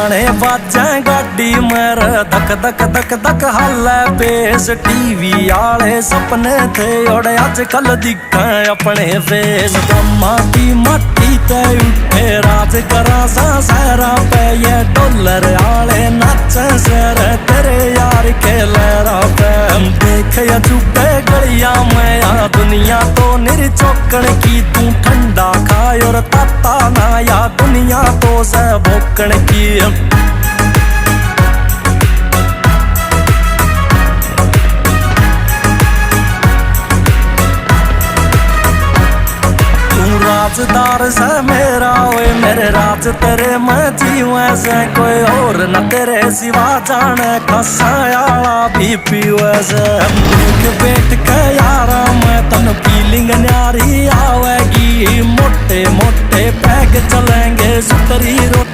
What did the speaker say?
गाने बाजा गाड़ी मेरे धक धक धक धक हाले बेस टीवी आले सपने थे और अजकल दिखे अपने फेस माटी माटी ते उठे राज करा सा सहरा पे ये डॉलर आले नाचे सर तेरे यार के लहरा पे देख या चुपे गलियां में या दुनिया तो निर्चौकण की तू ठंडा खाए और ताता ना या दुनिया तो से भोकण की राजदार से मेरा ओए मेरे राज तेरे मैं जीवे से कोई और न तेरे सिवा जाने खसायाला भी पीवे से देख बैठ के यारा मैं तन फीलिंग न्यारी आवेगी मोटे मोटे पैग चलेंगे सुतरी रोटी